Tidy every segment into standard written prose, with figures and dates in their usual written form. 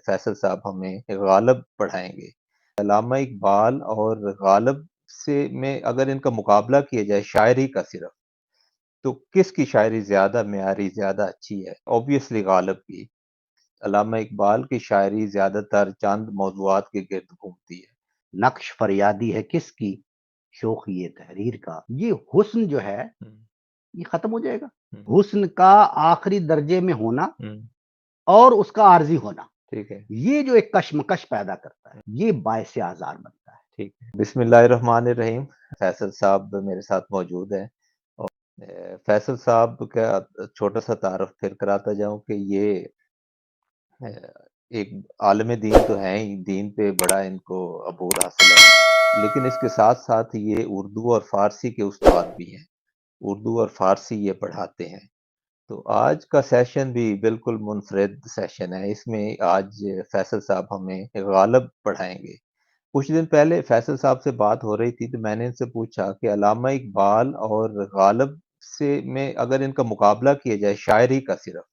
فیصل صاحب ہمیں غالب پڑھائیں گے۔ علامہ اقبال اور غالب سے میں اگر ان کا مقابلہ کیا جائے شاعری کا صرف، تو کس کی شاعری زیادہ معیاری، زیادہ اچھی ہے؟ اوبویسلی غالب کی۔ علامہ اقبال کی شاعری زیادہ تر چند موضوعات کے گرد گھومتی ہے۔ نقش فریادی ہے کس کی، شوق یہ تحریر کا۔ یہ حسن جو ہے یہ ختم ہو جائے گا۔ حسن کا آخری درجے میں ہونا اور اس کا عارضی ہونا، ٹھیک ہے، یہ جو ایک کشمکش پیدا کرتا ہے، یہ باعث آزار بنتا ہے۔ ٹھیک ہے۔ بسم اللہ الرحمن الرحیم۔ فیصل صاحب میرے ساتھ موجود ہیں، اور فیصل صاحب کا چھوٹا سا تعارف پھر کراتا جاؤں کہ یہ ایک عالم دین تو ہیں ہی، دین پہ بڑا ان کو عبور حاصل ہے، لیکن اس کے ساتھ ساتھ یہ اردو اور فارسی کے استاد بھی ہیں، اردو اور فارسی یہ پڑھاتے ہیں۔ تو آج کا سیشن بھی بالکل منفرد سیشن ہے، اس میں آج فیصل صاحب ہمیں غالب پڑھائیں گے۔ کچھ دن پہلے فیصل صاحب سے بات ہو رہی تھی تو میں نے ان سے پوچھا کہ علامہ اقبال اور غالب سے میں اگر ان کا مقابلہ کیا جائے شاعری کا صرف،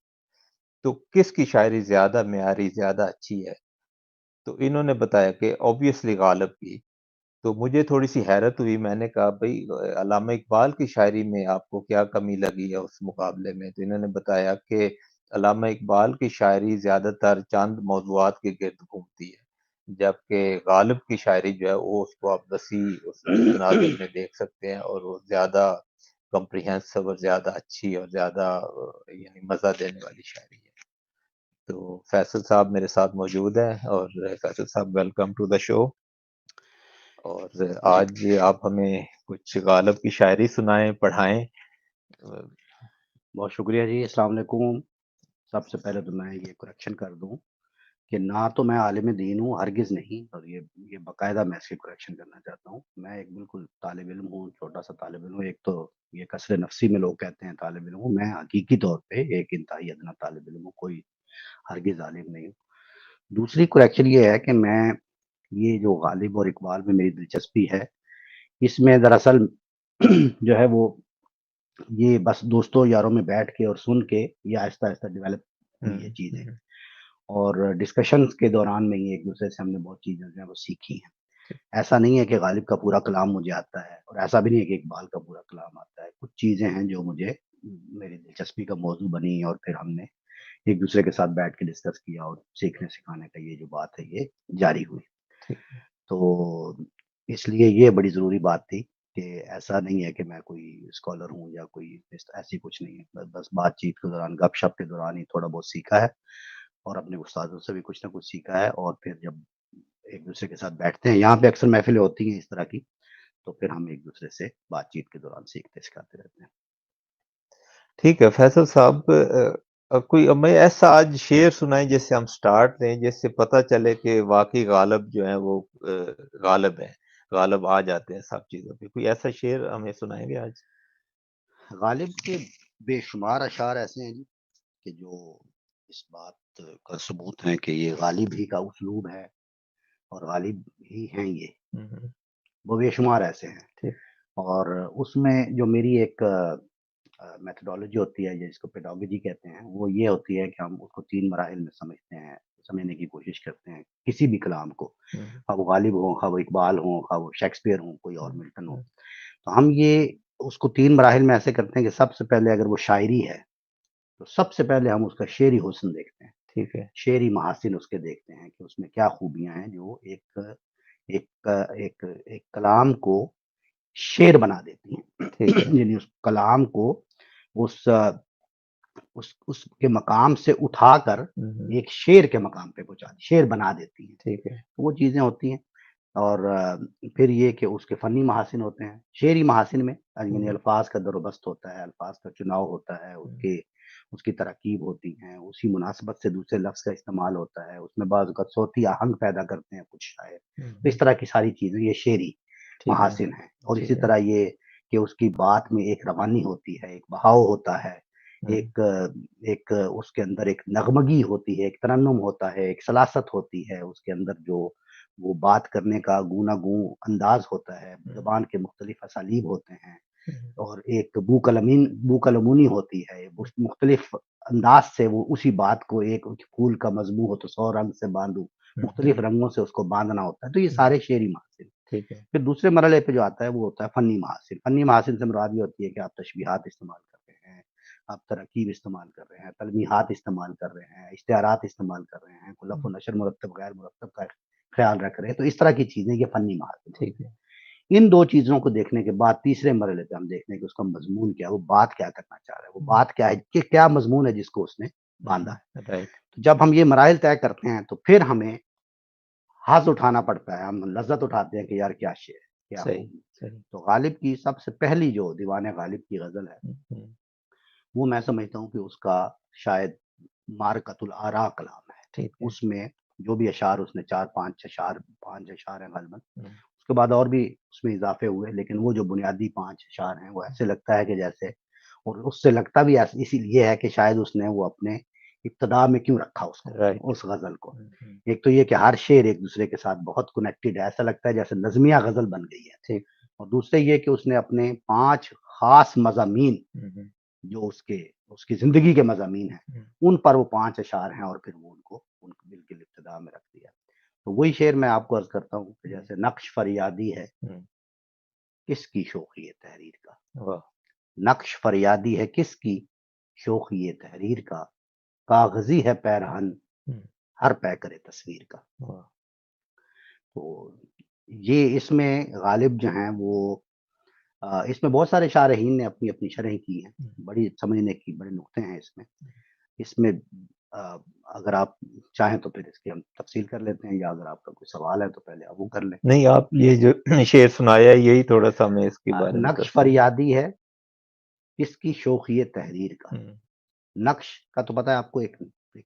تو کس کی شاعری زیادہ معیاری، زیادہ اچھی ہے؟ تو انہوں نے بتایا کہ اوبویسلی غالب کی۔ تو مجھے تھوڑی سی حیرت ہوئی، میں نے کہا بھئی علامہ اقبال کی شاعری میں آپ کو کیا کمی لگی ہے اس مقابلے میں؟ تو انہوں نے بتایا کہ علامہ اقبال کی شاعری زیادہ تر چند موضوعات کے گرد گھومتی ہے، جبکہ غالب کی شاعری جو ہے وہ اس کو آپ وسیع اس تناظر میں دیکھ سکتے ہیں، اور وہ زیادہ کمپریہنسو اور زیادہ اچھی اور زیادہ یعنی مزہ دینے والی شاعری ہے۔ تو فیصل صاحب میرے ساتھ موجود ہیں، اور فیصل صاحب ویلکم ٹو دا شو۔ اور آج آپ ہمیں کچھ غالب کی شاعری سنائیں، پڑھائیں۔ بہت شکریہ جی، السلام علیکم۔ سب سے پہلے تو میں یہ کریکشن کر دوں کہ نہ تو میں عالم دین ہوں، ہرگز نہیں، اور یہ باقاعدہ میں اس کی کریکشن کرنا چاہتا ہوں۔ میں ایک بالکل طالب علم ہوں، چھوٹا سا طالب علم ہوں۔ ایک تو یہ کثر نفسی میں لوگ کہتے ہیں طالب علم ہوں، میں حقیقی طور پہ ایک انتہائی ادنا طالب علم ہوں، کوئی ہرگز عالم نہیں ہوں۔ دوسری کریکشن یہ ہے کہ میں یہ جو غالب اور اقبال میں میری دلچسپی ہے، اس میں دراصل جو ہے وہ یہ بس دوستوں یاروں میں بیٹھ کے اور سن کے یہ آہستہ آہستہ ڈیولپ ہوئی ہے چیزیں، اور ڈسکشنز کے دوران میں یہ ایک دوسرے سے ہم نے بہت چیزیں جو ہے وہ سیکھی ہیں۔ ایسا نہیں ہے کہ غالب کا پورا کلام مجھے آتا ہے، اور ایسا بھی نہیں ہے کہ اقبال کا پورا کلام آتا ہے۔ کچھ چیزیں ہیں جو مجھے میری دلچسپی کا موضوع بنی، اور پھر ہم نے ایک دوسرے کے ساتھ بیٹھ کے ڈسکس کیا، اور سیکھنے سکھانے کا یہ جو بات ہے یہ جاری ہوئی۔ تو اس لیے یہ بڑی ضروری بات تھی کہ ایسا نہیں ہے کہ میں کوئی اسکالر ہوں یا کوئی ایسی کچھ نہیں ہے، بس بات چیت کے دوران، گپ شپ کے دوران ہی تھوڑا بہت سیکھا ہے، اور اپنے استادوں سے بھی کچھ نہ کچھ سیکھا ہے، اور پھر جب ایک دوسرے کے ساتھ بیٹھتے ہیں، یہاں پہ اکثر محفلیں ہوتی ہیں اس طرح کی، تو پھر ہم ایک دوسرے سے بات چیت کے دوران سیکھتے سکھاتے رہتے ہیں۔ ٹھیک ہے فیصل صاحب، کوئی ہمیں ایسا آج شعر سنائیں جس سے ہم سٹارٹ دیں، جس سے پتہ چلے کہ واقعی غالب جو ہیں وہ غالب ہیں، غالب آ جاتے ہیں سب چیزوں پہ۔ کوئی ایسا شعر ہمیں سنائیں گے آج؟ غالب کے بے شمار اشعار ایسے ہیں جی کہ جو اس بات کا ثبوت ہیں کہ یہ غالب ہی کا اسلوب ہے، اور غالب ہی ہیں یہ، وہ بے شمار ایسے ہیں۔ اور اس میں جو میری ایک میتھڈالوجی ہوتی ہے، جس کو پیڈاگوجی کہتے ہیں، وہ یہ ہوتی ہے کہ ہم اس کو 3 مراحل میں سمجھنے کی کوشش کرتے ہیں کسی بھی کلام کو، خواہ وہ غالب ہوں، خواہ وہ اقبال ہوں، خواہ وہ شیکسپیئر ہوں، کوئی اور ملٹن ہو۔ تو ہم یہ اس کو 3 مراحل میں ایسے کرتے ہیں کہ سب سے پہلے اگر وہ شاعری ہے تو سب سے پہلے ہم اس کا شعری حسن دیکھتے ہیں، ٹھیک ہے، شعری محاسن اس کے دیکھتے ہیں کہ اس میں کیا خوبیاں ہیں جو ایک کلام کو شعر بنا دیتی ہیں، یعنی اس کلام کو اس کے مقام سے اٹھا کر ایک شعر کے مقام پہ پہنچا دی، شعر بنا دیتی ہیں۔ ٹھیک ہے، وہ چیزیں ہوتی ہیں، اور پھر یہ کہ اس کے فنی محاسن ہوتے ہیں۔ شعری محاسن میں یعنی الفاظ کا در و بست ہوتا ہے، الفاظ کا چناؤ ہوتا ہے، اس کی ترکیب ہوتی ہیں، اسی مناسبت سے دوسرے لفظ کا استعمال ہوتا ہے، اس میں بعض اوقات صوتی آہنگ پیدا کرتے ہیں کچھ شاعر۔ تو اس طرح کی ساری چیزیں یہ شعری محاسن ہیں۔ اور اسی طرح یہ کہ اس کی بات میں ایک روانی ہوتی ہے، ایک بہاؤ ہوتا ہے، ایک اس کے اندر ایک نغمگی ہوتی ہے، ایک ترنم ہوتا ہے، ایک سلاست ہوتی ہے، اس کے اندر جو وہ بات کرنے کا گوناگوں انداز ہوتا ہے، زبان کے مختلف اسالیب ہوتے ہیں، اور ایک بو کلمونی ہوتی ہے، مختلف انداز سے وہ اسی بات کو، ایک پھول کا مضمون ہو تو 100 رنگ سے باندھوں، مختلف رنگوں سے اس کو باندھنا ہوتا ہے، تو یہ سارے شعری محاسن۔ ٹھیک ہے، پھر دوسرے مرحلے پہ جو آتا ہے وہ ہوتا ہے فنی محاسن۔ فنی محاسن سے مراد یہ ہوتی ہے کہ آپ تشبیہات استعمال کر رہے ہیں، آپ تراکیب استعمال کر رہے ہیں، تلمیحات استعمال کر رہے ہیں، اشتہارات استعمال کر رہے ہیں، لفظ و نشر مرتب غیر مرتب کا خیال رکھ رہے ہیں، تو اس طرح کی چیزیں یہ فنی محاسن ہیں۔ ٹھیک ہے، ان دو چیزوں کو دیکھنے کے بعد تیسرے مرحلے پہ ہم دیکھتے ہیں کہ اس کا مضمون کیا ہے، وہ بات کیا کرنا چاہ رہا ہے، وہ بات کیا ہے، کہ کیا مضمون ہے جس کو اس نے باندھا ہے۔ رائٹ، تو جب ہم یہ مراحل طے کرتے ہیں تو پھر ہمیں حظ اٹھانا پڑتا ہے، ہم لذت اٹھاتے ہیں کہ یار کیا شعر ہے، کیا صحیح، خوبی ہے۔ صحیح، تو غالب کی سب سے پہلی جو دیوان غالب کی غزل ہے، وہ میں سمجھتا ہوں کہ اس کا شاید معرکۃ الآراء کلام ہے۔ ٹھیک ہے، اس میں جو بھی اشعار اس نے پانچ اشعار ہیں غالباً، اس کے بعد اور بھی اس میں اضافے ہوئے، لیکن وہ جو بنیادی 5 اشعار ہیں وہ ایسے لگتا ہے کہ جیسے، اور اس سے لگتا بھی اسی لیے ہے کہ شاید اس نے وہ اپنے ابتدا میں کیوں رکھا اس کو، رائٹ، اس غزل کو۔ ایک تو یہ کہ ہر شعر ایک دوسرے کے ساتھ بہت کنیکٹڈ ہے، ایسا لگتا ہے جیسے نظمیہ غزل بن گئی ہے۔ ٹھیک، اور دوسرے یہ کہ اس نے اپنے 5 خاص مضامین جو اس کی زندگی کے مضامین ہیں، ان پر وہ 5 اشعار ہیں، اور پھر وہ ان کو بالکل ابتدا میں رکھ دیا۔ تو وہی شعر میں آپ کو عرض کرتا ہوں کہ جیسے نقش فریادی ہے کس کی شوخی تحریر کا، واہ، نقش فریادی ہے کس کی شوخی تحریر کا، کاغذی ہے پیرہن ہر پے کرے تصویر کا۔ واہ، تو یہ اس میں غالب جو ہیں وہ اس میں بہت سارے شارحین نے اپنی اپنی شرح کی ہیں، بڑی سمجھنے کی بڑے نقطے ہیں اس میں۔ اس میں اگر آپ چاہیں تو پھر اس کی ہم تفصیل کر لیتے ہیں، یا اگر آپ کا کوئی سوال ہے تو پہلے آپ وہ کر لیں۔ نہیں آپ یہ جو شعر سنایا ہے یہی تھوڑا سا ہمیں اس کے بارے میں نقش فریادی ہے کس کی شوخی تحریر کا، نقش کا تو پتہ ہے آپ کو، ایک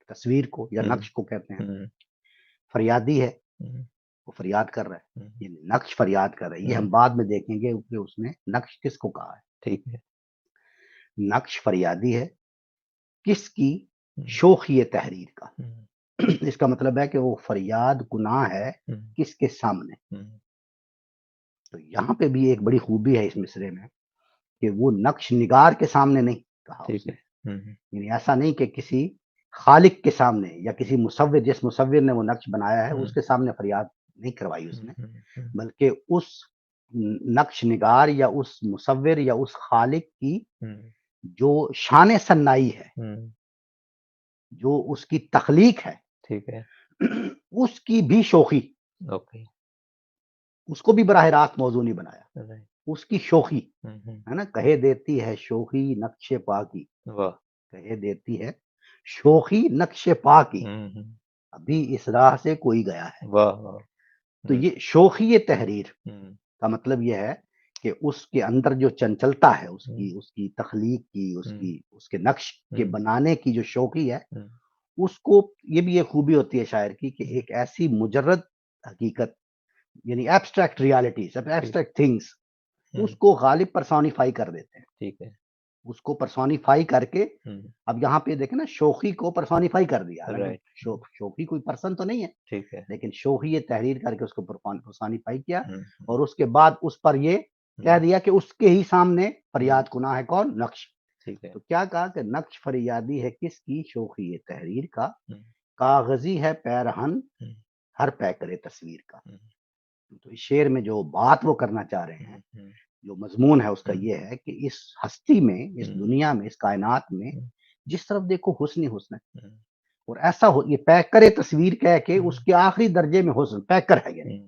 تصویر کو یا نقش کو کہتے ہیں، فریادی ہے وہ فریاد کر رہا ہے، یہ نقش فریاد کر رہا ہے، یہ ہم بعد میں دیکھیں گے کہ اس نے نقش کس کو کہا ہے۔ ٹھیک ہے، نقش فریادی ہے کس کی شوخی تحریر کا، اس کا مطلب ہے کہ وہ فریاد گناہ ہے کس کے سامنے۔ تو یہاں پہ بھی ایک بڑی خوبی ہے اس مصرے میں کہ وہ نقش نگار کے سامنے نہیں کہا اس نے، یعنی ایسا نہیں کہ کسی خالق کے سامنے یا کسی مصور، جس مصور نے وہ نقش بنایا ہے اس کے سامنے فریاد نہیں کروائی اس نے، بلکہ اس نقش نگار یا اس مصور یا اس خالق کی جو شان ثنائی ہے، جو اس کی تخلیق ہے، ٹھیک ہے، اس کی بھی شوخی، اوکے، اس کو بھی براہ راست موضوع نہیں بنایا، اس کی شوخی ہے نا، کہے دیتی ہے شوخی نقش پا کی، واہ، کہے دیتی ہے شوخی نقش پا کی، ابھی اس راہ سے کوئی گیا ہے۔ واہ، واہ، تو یہ شوخی تحریر کا مطلب یہ ہے کہ اس کے اندر جو چنچلتا ہے، اس کی تخلیق کی، اس کے نقش کے بنانے کی جو شوخی ہے، اس کو، یہ بھی ایک خوبی ہوتی ہے شاعر کی کہ ایک ایسی مجرد حقیقت، یعنی ایبسٹریکٹ ریالٹیز، ایبسٹریکٹ تھنگس، اس کو غالب پرسونیفائی کر دیتے ہیں، ٹھیک ہے، اس کو پرسونیفائی کر کے، اب یہاں پہ دیکھیں نا، شوخی کو پرسونیفائی کر دیا، شوخی کوئی پرسن تو نہیں ہے، ٹھیک ہے، لیکن شوخی تحریر کر کے اس کو پرسونیفائی کیا، اور اس کے بعد اس پر یہ کہہ دیا کہ اس کے ہی سامنے فریاد کناں ہے کون، نقش۔ ٹھیک ہے، تو کیا کہا کہ نقش فریادی ہے کس کی شوخی تحریر کا، کاغذی ہے پیرہن ہر پے کرے تصویر کا۔ تو اس شعر میں جو بات وہ کرنا چاہ رہے ہیں، جو مضمون ہے اس کا یہ ہے کہ اس ہستی میں، اس دنیا میں، اس کائنات میں جس طرف دیکھو حسن ہی حسن ہے، اور ایسا یہ پیکر تصویر کہہ کے اس کے آخری درجے میں حسن پیکر ہے، یعنی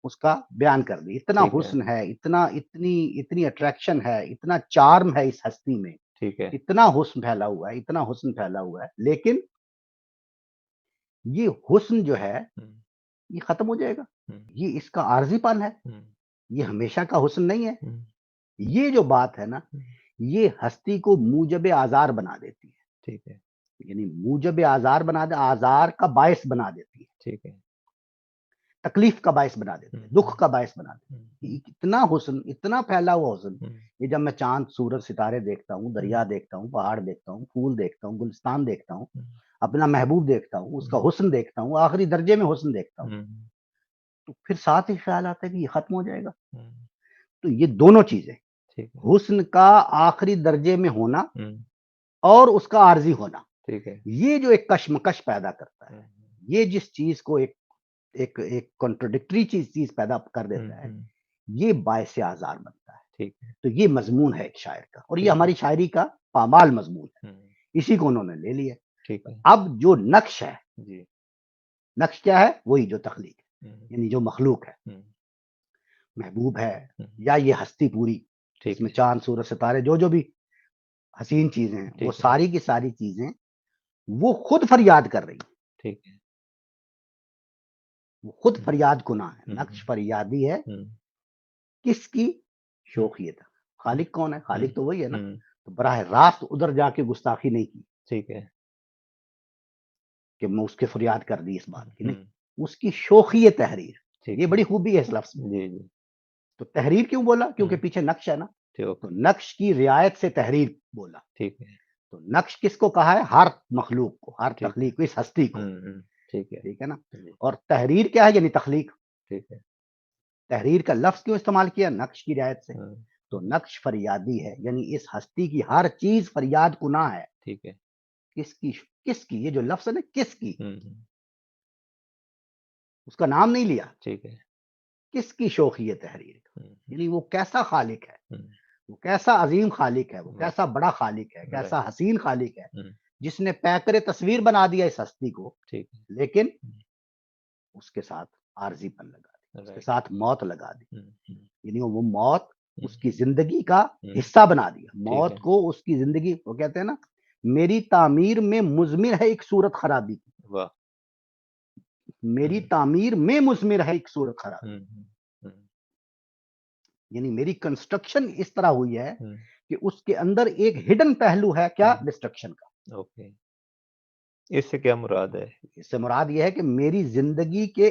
اس کا بیان کر دی، اتنا حسن ہے، اتنی اٹریکشن ہے، اتنا چارم ہے اس ہستی میں، ٹھیک ہے، اتنا حسن پھیلا ہوا ہے، اتنا حسن پھیلا ہوا ہے، لیکن یہ حسن جو ہے یہ ختم ہو جائے گا، یہ اس کا عارضی پن ہے، یہ ہمیشہ کا حسن نہیں ہے۔ یہ جو بات ہے نا، یہ ہستی کو موجب آزار بنا دیتی ہے، ٹھیک ہے، یعنی موجب آزار بنا دے، آزار کا باعث بنا دیتی ہے، ٹھیک ہے، تکلیف کا باعث بنا دیتی ہے، دکھ کا باعث بنا دیتی ہے۔ اتنا حسن، اتنا پھیلا ہوا حسن، یہ جب میں چاند سورج ستارے دیکھتا ہوں، دریا دیکھتا ہوں، پہاڑ دیکھتا ہوں، پھول دیکھتا ہوں، گلستان دیکھتا ہوں، اپنا محبوب دیکھتا ہوں، اس کا حسن دیکھتا ہوں، آخری درجے میں حسن دیکھتا ہوں، تو پھر ساتھ ہی خیال آتا ہے کہ یہ ختم ہو جائے گا۔ تو یہ دونوں چیزیں، ٹھیک ہے حسن کا آخری درجے میں ہونا ہم، اور اس کا عارضی ہونا، ٹھیک ہے یہ جو ایک کشمکش پیدا کرتا ہے، یہ جس چیز کو ایک کنٹروڈکٹری چیز پیدا کر دیتا ہے، یہ باعث آزار بنتا ہے. ٹھیک ہے تو یہ مضمون ہے ایک شاعر کا، اور یہ ٹھیک ہے ہماری شاعری کا پامال مضمون ہے. ہم، اسی کو انہوں نے لے لیا. ٹھیک ہے اب جو نقش ہے، جی نقش کیا ہے؟ وہی جو تخلیق ہے، ہم، یعنی جو مخلوق ہے، ہم، محبوب ہے ہم، یا یہ ہستی پوری، اس ٹھیک میں ہے چاند سورج ستارے جو بھی حسین چیزیں ہیں، وہ ٹھیک ہے ساری کی ساری چیزیں وہ خود فریاد کر رہی ہیں. ٹھیک ہے وہ خود ہم، فریاد کنا ہے. ہم، نقش فریادی ہے. ہم، کس کی؟ ہم، شوخیت. خالق کون ہے؟ ہم، خالق تو وہی ہے نا. ہم، تو براہ راست ادھر جا کے گستاخی نہیں کی ٹھیک ہے کہ میں اس کے فریاد کر دی اس بات کی، ہم، نہیں. اس کی شوخی تحریر، ٹھیک یہ ہے بڑی خوبی ہے اس لفظ میں. جی جی تو تحریر کیوں بولا؟ کیونکہ ہم، پیچھے نقش ہے نا. ٹھیک تو نقش کی رعایت سے تحریر بولا. ٹھیک ہے تو نقش کس کو کہا ہے؟ ہر مخلوق کو، ہر ٹھیک ہے تخلیق کو، اس ہستی کو. ٹھیک ہے ٹھیک ہے نا. جی اور تحریر کیا ہے؟ یعنی تخلیق. ٹھیک ہے تحریر کا لفظ کیوں استعمال کیا؟ نقش کی رعایت سے. ہم، تو نقش فریادی ہے، یعنی اس ہستی کی ہر چیز فریاد کنا ہے. ٹھیک ہے کس کی؟ کس کی؟ یہ جو لفظ ہے نا، کس کی، ہم، اس کا نام نہیں لیا. ٹھیک ہے کس کی شوخی تحریر کا؟ ہم، یعنی وہ کیسا خالق ہے، ہم، وہ کیسا عظیم خالق ہے، وہ واہ کیسا بڑا خالق ہے، رائٹ کیسا حسین خالق ہے، ہم، جس نے پیکر تصویر بنا دیا اس ہستی کو، ٹھیک ہے لیکن ہم، اس کے ساتھ عارضی پن لگا دی، اس کے رائٹ ساتھ موت لگا دی. ہم، ہم، یعنی وہ موت ہم، اس کی زندگی کا ہم، حصہ بنا دیا. ٹھیک ہے موت کو اس کی زندگی، وہ کہتے ہیں نا، میری تعمیر میں مضمر ہے ایک صورت خرابی کی. واہ میری ہم، تعمیر میں مضمر ہے ایک صورت خرابی. ہم، ہم، یعنی میری کنسٹرکشن اس طرح ہوئی ہے ہم، کہ اس کے اندر ایک ہڈن پہلو ہے. کیا؟ ہم، ڈسٹرکشن کا. اوکے اس سے کیا مراد ہے اس سے مراد یہ ہے کہ میری زندگی کے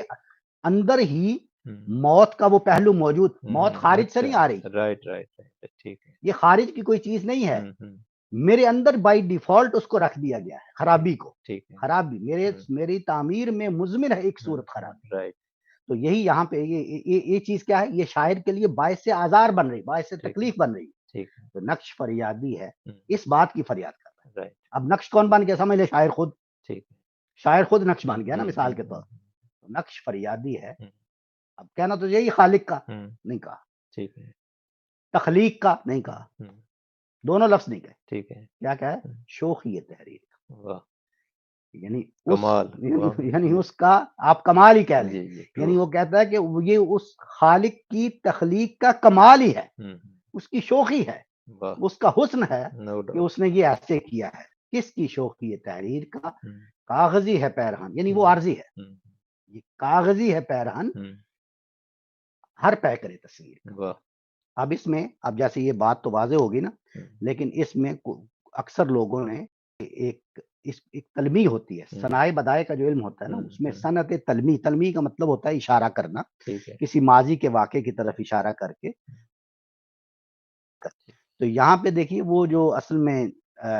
اندر ہی ہم، موت کا وہ پہلو موجود. موت خارج سے اچھا نہیں آ رہی، رائٹ رائٹ رائٹ ٹھیک ہے یہ خارج کی کوئی چیز نہیں ہے. ہم، ہم، میرے اندر بائی ڈیفالٹ اس کو رکھ دیا گیا ہے، ٹھیک خرابی کو. ٹھیک ہے خرابی ہم، میری تعمیر میں مضمر ہے ایک ہم، صورت خرابی. رائٹ تو یہی یہاں پہ یہ چیز کیا ہے؟ یہ شاعر کے لیے باعث آزار بن رہی، باعث ٹھیک ہے تکلیف بن رہی. ٹھیک ہے تو نقش فریادی ہے، ہم، اس بات کی فریاد کر رہا ہے. رائٹ اب نقش کون بن گیا؟ سمجھ لے شاعر خود. ٹھیک ہے شاعر خود نقش ہم، بن گیا نا، ہم، مثال ہم، کے طور. تو نقش فریادی ہے. ہم، اب کہنا تو یہی خالق کا ہم، نہیں کہا، ٹھیک ہے تخلیق کا نہیں ہم، کہا، ہم، دونوں لفظ نہیں کہے. ٹھیک ہے کیا کہا ہے؟ ہم، شوخی تحریر کا. واہ یعنی اس کمال واہ یعنی جی اس کا آپ کمال ہی کہہ لیں. جی جی ٹرو یعنی وہ کہتا ہے کہ یہ اس خالق کی تخلیق کا کمال ہی ہے، ہم، اس کی شوخی ہے، واہ اس کا حسن ہے نو کہ ڈاؤٹ اس نے یہ ایسے کیا ہے. کس کی شوخی تحریر کا؟ ہم، کاغذی ہے پیرہن، یعنی وہ ہم، عارضی ہے. ہم، یہ کاغذی ہے پیرہن ہم، ہر پیکر تصویر کا. واہ اب اس میں، اب جیسے یہ بات تو واضح ہوگی نا، ہم، لیکن اس میں اکثر لوگوں نے ایک تلمیح ہوتی ہے، ہم، صنائع بدائع کا جو علم ہوتا ہے نا، ہم، اس میں ہم، صنعت تلمیح کا مطلب ہوتا ہے اشارہ کرنا، ٹھیک ہے کسی ماضی کے واقعے کی طرف اشارہ کر کے. تو یہاں پہ دیکھیے وہ جو اصل میں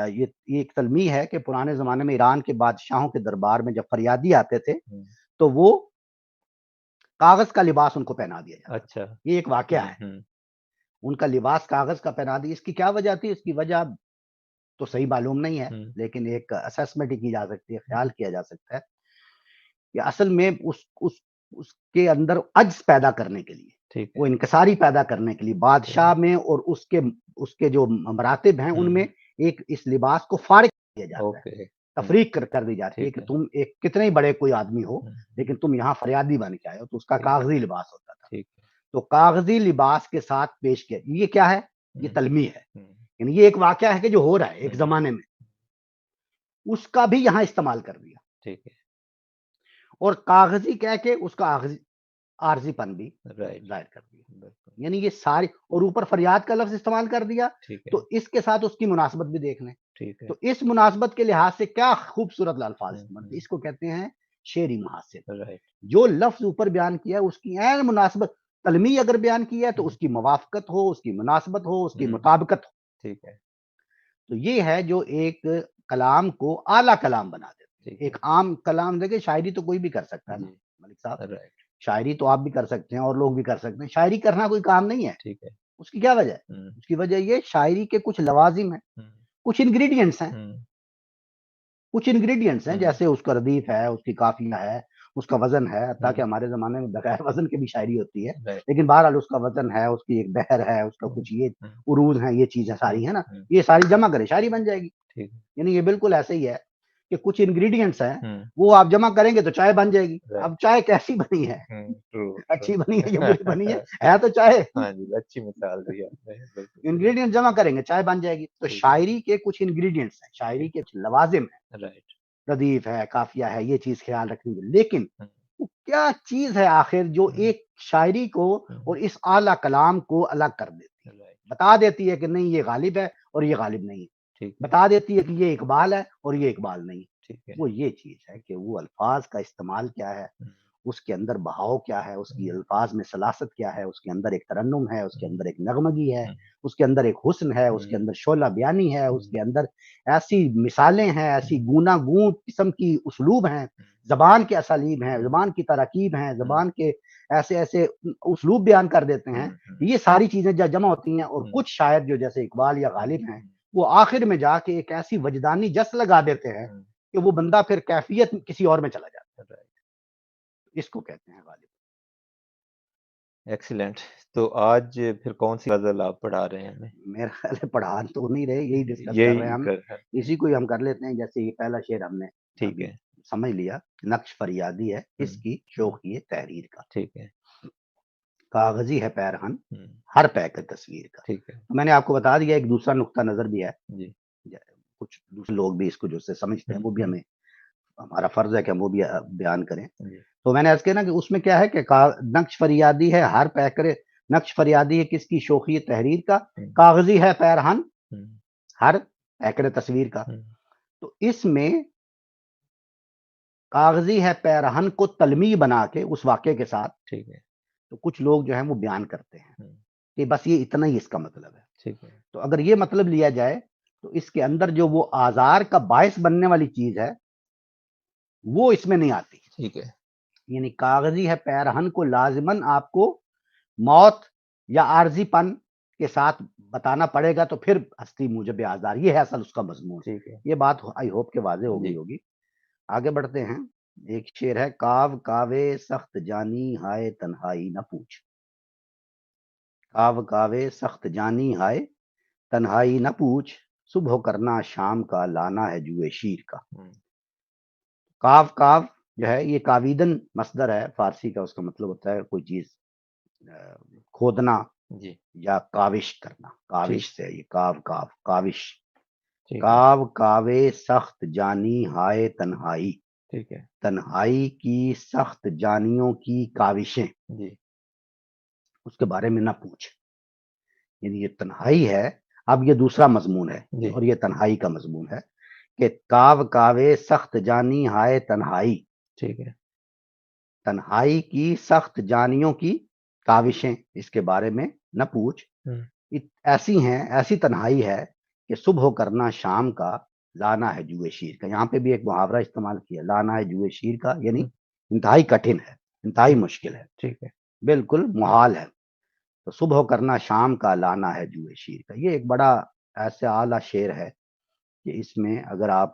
یہ ایک تلمیح ہے کہ پرانے زمانے میں ایران کے بادشاہوں کے دربار میں جب فریادی آتے تھے ہم، تو وہ کاغذ کا لباس ان کو پہنا دیا جاتا تھا. اچھا یہ ایک واقعہ ہم، ہے. ہم، ان کا لباس کاغذ کا پہنا دی. اس کی کیا وجہ تھی؟ اس کی وجہ تو صحیح معلوم نہیں ہے، ہم، لیکن ایک اسیسمنٹ کی جا سکتی ہے، خیال کیا جا سکتا ہے کہ اصل میں اس کے اندر عجز پیدا کرنے کے لیے، ٹھیک ہے وہ انکساری پیدا کرنے کے لیے بادشاہ میں اور اس کے جو مراتب ہیں ان ہم، میں ایک اس لباس کو فارغ کیا جاتا ہے، اوکے تفریق کر دی جاتی ہے ٹھیک کہ ہے تم ایک کتنے ہی بڑے کوئی آدمی ہو، ہم، لیکن تم یہاں فریادی بن کے آئے ہو. تو اس کا ٹھیک کاغذی لباس ہوتا تھا. ٹھیک ہے تو کاغذی لباس کے ساتھ پیش کیا. یہ کیا ہے؟ یہ ہم، تلمیح ہے. ہم، یعنی یہ ایک واقعہ ہے کہ جو ہو رہا ہے ایک ہم، زمانے میں، اس کا بھی یہاں استعمال کر دیا. ٹھیک ہے اور کاغذی کہہ کے اس کا عارضی پن بھی رائٹ ظاہر کر دیا. بالکل یعنی یہ ساری، اور اوپر فریاد کا لفظ استعمال کر دیا. ٹھیک ہے تو اس کے ساتھ اس کی مناسبت بھی دیکھ لیں. ٹھیک ہے تو اس مناسبت کے لحاظ سے کیا خوبصورت الفاظ ہم، استعمال، اس کو کہتے ہیں شعری محاسن. رائٹ جو لفظ اوپر بیان کیا ہے اس کی عین مناسبت. تلمیح اگر بیان کیا ہے تو ہم، اس کی موافقت ہو، اس کی مناسبت ہو، اس کی ہم، مطابقت ہو. ٹھیک ہے تو یہ ہے جو ایک کلام کو اعلیٰ کلام بنا دیتے ہیں. ٹھیک ایک ہے عام کلام، دیکھیں شاعری تو کوئی بھی کر سکتا ہے نا جی ملک صاحب، رائٹ شاعری تو آپ بھی کر سکتے ہیں اور لوگ بھی کر سکتے ہیں. شاعری کرنا کوئی کام نہیں ہے. ٹھیک ہے اس کی کیا وجہ ہے؟ اس کی وجہ یہ شاعری کے کچھ لوازم ہیں، کچھ انگریڈینٹس ہیں، کچھ انگریڈینٹس ہیں، جیسے اس کا ردیف ہے، اس کی قافیہ ہے، اس کا وزن ہے، تاکہ ہمارے زمانے میں بغیر وزن کے بھی شاعری ہوتی ہے، لیکن بہرحال اس کا وزن ہے، اس کی ایک بحر ہے، اس کا کچھ یہ عروض ہیں، یہ چیزیں ساری ہیں نا، یہ ساری جمع کرے شاعری بن جائے گی. یعنی یہ بالکل ایسے ہی ہے کہ کچھ انگریڈینٹس ہیں، وہ آپ جمع کریں گے تو چائے بن جائے گی. اب چائے کیسی بنی ہے؟ اچھی بنی ہے یا بری بنی ہے تو چائے. اچھی مثال دی آپ نے. انگریڈینٹ جمع کریں گے چائے بن جائے گی. تو شاعری کے کچھ انگریڈینٹس ہیں، شاعری کے کچھ لوازم ہیں، ردیف ہے، قافیہ ہے، یہ چیز خیال رکھنی ہے. لیکن وہ کیا چیز ہے آخر جو ایک شاعری کو اور اس اعلیٰ کلام کو الگ کر دیتی ہے، بتا دیتی ہے کہ نہیں یہ غالب ہے اور یہ غالب نہیں ہے، بتا دیتی ہے کہ یہ اقبال ہے اور یہ اقبال نہیں. وہ یہ چیز ہے کہ وہ الفاظ کا استعمال کیا ہے، اس کے اندر بہاؤ کیا ہے، اس کی الفاظ میں سلاست کیا ہے، اس کے اندر ایک ترنم ہے، اس کے اندر ایک نغمگی ہے، اس کے اندر ایک حسن ہے، اس کے اندر شعلہ بیانی ہے، اس کے اندر ایسی مثالیں ہیں، ایسی گونا گون قسم کی اسلوب ہیں، زبان کے اسالیب ہیں، زبان کی تراکیب ہیں، زبان کے ایسے ایسے اسلوب بیان کر دیتے ہیں. یہ ساری چیزیں جب جمع ہوتی ہیں اور کچھ شاعر جو جیسے اقبال یا غالب ہیں وہ آخر میں جا کے ایک ایسی وجدانی جس لگا دیتے ہیں کہ وہ بندہ پھر کیفیت کسی اور میں چلا جاتا ہے. اس کو کہتے ہیں غالب. ایکسیلنٹ. تو آج پھر کون سی غزل آپ پڑھا رہے ہیں ہمیں؟ میرا خیال ہے پڑھا تو نہیں رہے، یہی ڈسکس کر رہے ہیں ہم، اسی کو ہی ہم کر لیتے ہیں. جیسے یہ پہلا شعر ہم نے ٹھیک ہے سمجھ لیا، نقش فریادی ہے اس کی شوخی تحریر کا، ٹھیک ہے، کاغذی ہے پیرہن ہر پیک تصویر کا. ٹھیک ہے. میں نے آپ کو بتا دیا ایک دوسرا نقطہ نظر بھی ہے، جی کچھ دوسرے لوگ بھی اس کو جو سے سمجھتے ہیں وہ بھی ہمیں ہمارا فرض ہے کہ ہم وہ بھی بیان کریں. تو میں نے عرض کیا نا کہ اس میں کیا ہے کہ نقش فریادی ہے ہر پیکر، نقش فریادی ہے کس کی شوخی تحریر کا، کاغذی ہے پیرہن ہر پیکر تصویر کا. تو اس میں کاغذی ہے پیرہن کو تلمیح بنا کے اس واقعے کے ساتھ، ٹھیک ہے، تو کچھ لوگ جو ہیں وہ بیان کرتے ہیں کہ بس یہ اتنا ہی اس کا مطلب ہے. ٹھیک ہے. تو اگر یہ مطلب لیا جائے تو اس کے اندر جو وہ آزار کا باعث بننے والی چیز ہے وہ اس میں نہیں آتی. ٹھیک ہے. یعنی کاغذی ہے پیرہن کو لازماً آپ کو موت یا عارضی پن کے ساتھ بتانا پڑے گا تو پھر ہستی موجب آزار، یہ ہے اصل اس کا مضمون. ٹھیک ہے. یہ بات آئی ہوپ کہ واضح ہو گئی ہوگی. آگے بڑھتے ہیں. ایک شعر ہے، کاو کاوے سخت جانی ہائے تنہائی نہ پوچھ، کاو کاوے سخت جانی ہائے تنہائی نہ پوچھ، صبح کرنا شام کا لانا ہے جوئے شیر کا. کاو کاو جو ہے یہ کاویدن مصدر ہے فارسی کا، اس کا مطلب ہوتا ہے کوئی چیز کھودنا یا کاوش کرنا. کاوش سے یہ کاو کاو کاوش. کاو کاوے سخت جانی ہائے تنہائی، ٹھیک ہے، تنہائی کی سخت جانیوں کی کاوشیں اس کے بارے میں نہ پوچھ. یعنی یہ تنہائی ہے. اب یہ دوسرا مضمون ہے اور یہ تنہائی کا مضمون ہے کہ کاو کاوے سخت جانی ہائے تنہائی، ٹھیک ہے، تنہائی کی سخت جانیوں کی کاوشیں اس کے بارے میں نہ پوچھ. ایسی ہیں، ایسی تنہائی ہے کہ صبح کرنا شام کا لانا ہے جوئے شیر کا. یہاں پہ بھی ایک محاورہ استعمال کیا، لانا ہے جوئے شیر کا، یعنی انتہائی کٹھن ہے، انتہائی مشکل ہے، ٹھیک ہے، بالکل محال ہے. تو صبح کرنا شام کا لانا ہے جوئے شیر کا. یہ ایک بڑا ایسا اعلیٰ شعر ہے کہ اس میں اگر آپ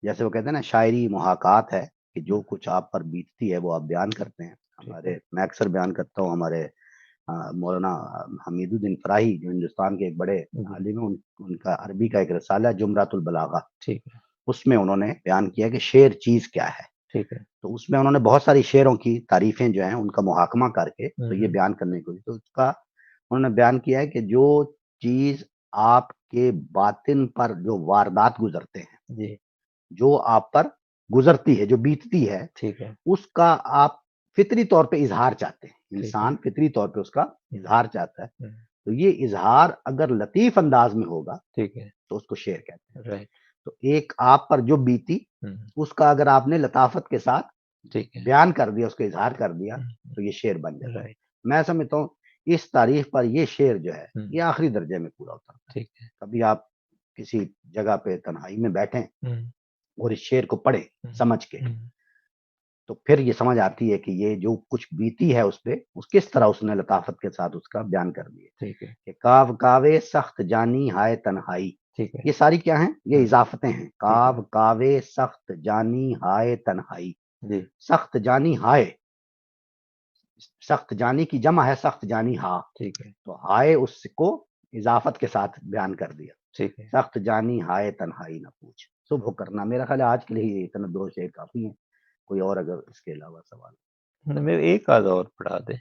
جیسے وہ کہتے ہیں نا شاعری محاکات ہے کہ جو کچھ آپ پر بیتتی ہے وہ آپ بیان کرتے ہیں. ہمارے میں اکثر بیان کرتا ہوں، ہمارے مولانا حمید الدین فراہی جو ہندوستان کے ایک بڑے عالم ہیں، ان کا عربی کا ایک رسالہ ہے جمرات البلاغہ، اس میں انہوں نے بیان کیا کہ شعر چیز کیا ہے. ٹھیک ہے. تو اس میں انہوں نے بہت ساری شعروں کی تعریفیں جو ہیں ان کا محاکمہ کر کے تو یہ بیان کرنے کو، تو اس کا انہوں نے بیان کیا ہے کہ جو چیز آپ کے باطن پر جو واردات گزرتے ہیں، جو آپ پر گزرتی ہے، جو بیتتی ہے، ٹھیک ہے، اس کا آپ فطری طور پہ اظہار چاہتے ہیں. انسان فطری طور پہ اس کا اظہار چاہتا ہے. تو یہ اظہار اگر لطیف انداز میں ہوگا ٹھیک ہے تو اس کو شعر کہتے ہیں. رائٹ. تو ایک آپ پر جو بیتی اس کا اگر آپ نے لطافت کے ساتھ ٹھیک ہے، بیان کر دیا، اس کا اظہار کر دیا تو یہ شعر بن جاتا ہے. میں سمجھتا ہوں اس تاریخ پر یہ شعر جو ہے یہ آخری درجے میں پورا ہوتا ہے. ٹھیک ہے، کبھی آپ کسی جگہ پہ تنہائی میں بیٹھیں اور اس شعر کو پڑھیں سمجھ کے تو پھر یہ سمجھ آتی ہے کہ یہ جو کچھ بیتی ہے اس پہ اس کس طرح اس نے لطافت کے ساتھ اس کا بیان کر دیا ٹھیک ہے کہ کاو کاوے سخت جانی ہائے تنہائی. ٹھیک ہے یہ ساری کیا ہیں؟ یہ اضافتیں ہیں. ہے کاو کاوے سخت جانی ہائے تنہائی. جی سخت جانی ہائے، سخت جانی کی جمع ہے سخت جانی ہا، ٹھیک ہے تو ہائے اس کو اضافت کے ساتھ بیان کر دیا. ٹھیک ہے سخت جانی ہائے تنہائی نہ پوچھ. صبح کرنا. میرا خیال ہے آج کے لیے اتنا 2 شعر کافی ہیں. کوئی اور اگر اس کے علاوہ سوال؟ میں ایک آدھ اور پڑھا دیں.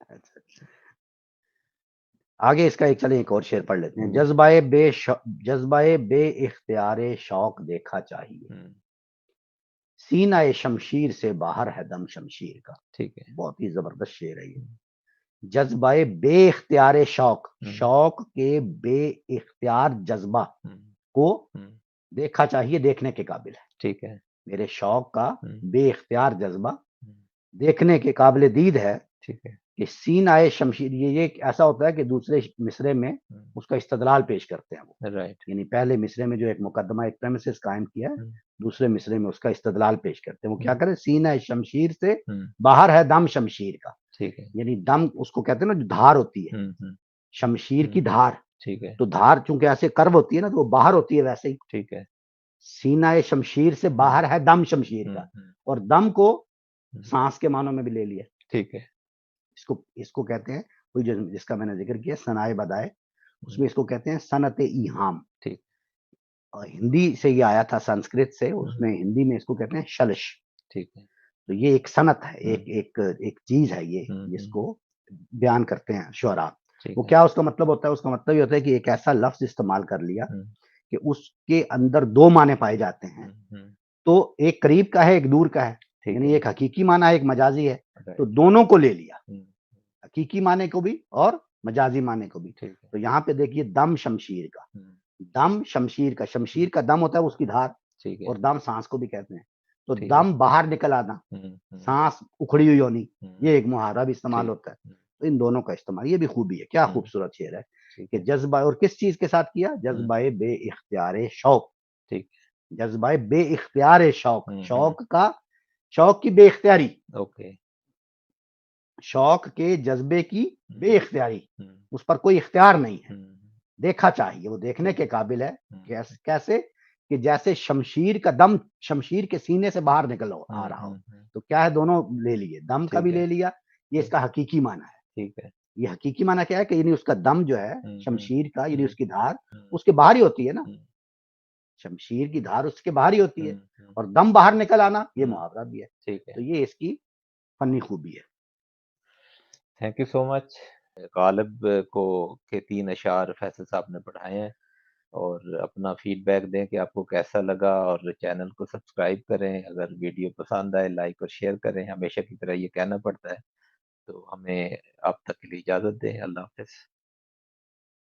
اچھا. آگے اس کا ایک چلیں ایک اور شعر پڑھ لیتے ہیں. جذبہ بے اختیار شوق دیکھا چاہیے، سینہ شمشیر سے باہر ہے دم شمشیر کا. ٹھیک ہے بہت ہی زبردست شعر ہے یہ. جذبہ بے اختیار شوق، شوق کے بے اختیار جذبہ کو دیکھا چاہیے، دیکھنے کے قابل ہے. ٹھیک ہے میرے شوق کا بے اختیار جذبہ دیکھنے کے قابل دید ہے. ٹھیک ہے کہ سینہ شمشیر، یہ ایسا ہوتا ہے کہ دوسرے مصرے میں اس کا استدلال پیش کرتے ہیں وہ. رائٹ یعنی پہلے مصرے میں جو ایک مقدمہ ایک پریمیسس قائم کیا ہے، دوسرے مصرے میں اس کا استدلال پیش کرتے ہیں. وہ کیا کرے؟ سینہ شمشیر سے باہر ہے دم شمشیر کا. ٹھیک ہے یعنی دم اس کو کہتے ہیں نا جو دھار ہوتی ہے، شمشیر کی دھار. ٹھیک ہے تو دھار چونکہ ایسے کرو ہوتی ہے نا، تو وہ باہر ہوتی ہے ویسے ہی. ٹھیک ہے سینہ شمشیر سے باہر ہے دم شمشیر کا. اور دم کو سانس کے معنوں میں بھی لے لیا. ٹھیک ہے اس کو کہتے ہیں وہی جس کا میں نے ذکر کیا سنائے بدائے، اس میں اس کو کہتے ہیں صنعت ایہام. ٹھیک اور ہندی سے یہ آیا تھا سنسکرت سے، اس میں ہندی میں اس کو کہتے ہیں شلش. ٹھیک ہے تو یہ ایک صنعت ہے، ایک چیز ہے یہ جس کو بیان کرتے ہیں شعراء. وہ کیا اس کا مطلب ہوتا ہے؟ اس کا مطلب یہ ہوتا ہے کہ ایک ایسا لفظ استعمال کر لیا کہ اس کے اندر 2 معنی پائے جاتے ہیں. تو ایک قریب کا ہے ایک دور کا ہے، یعنی ایک حقیقی معنی ہے ایک مجازی ہے. تو دونوں کو لے لیا، حقیقی معنی کو بھی اور مجازی معنی کو بھی. تو یہاں پہ دیکھیے دم شمشیر کا، دم شمشیر کا، شمشیر کا دم ہوتا ہے اس کی دھار، اور دم سانس کو بھی کہتے ہیں. تو دم باہر نکل آنا، سانس اکھڑی ہوئی ہونی، یہ ایک محاورہ بھی استعمال ہوتا ہے. تو ان دونوں کا استعمال، یہ بھی خوبی ہے. کیا خوبصورت شعر ہے کہ جذبہ، اور کس چیز کے ساتھ کیا؟ جذبہ بے اختیار شوق. جذبہ بے اختیار شوق، شوق کی بے اختیاری، اوکے شوق کے جذبے کی بے اختیاری، اس پر کوئی اختیار نہیں ہے. دیکھا چاہیے، وہ دیکھنے کے قابل ہے. کیسے؟ کہ جیسے شمشیر کا دم شمشیر کے سینے سے باہر نکل آ رہا ہو. تو کیا ہے؟ دونوں لے لیے، دم کا بھی لے لیا. یہ اس کا حقیقی معنی ہے. ٹھیک ہے یہ حقیقی معنی کیا ہے؟ کہ یعنی اس کا دم جو ہے شمشیر کا، یعنی اس کی دھار اس کے باہر ہی ہوتی ہے نا. شمشیر کی دھار اس کے باہر ہی ہوتی ہے، اور دم باہر نکل آنا یہ محاورہ بھی ہے. ٹھیک ہے تو یہ اس کی فنی خوبی ہے. تھینک یو سو مچ. غالب کو کے 3 اشعار فیصل صاحب نے پڑھائے ہیں، اور اپنا فیڈ بیک دیں کہ آپ کو کیسا لگا، اور چینل کو سبسکرائب کریں. اگر ویڈیو پسند آئے لائک اور شیئر کریں. ہمیشہ کی طرح یہ کہنا پڑتا ہے. تو ہمیں اب تک کے لیے اجازت دیں. اللہ حافظ.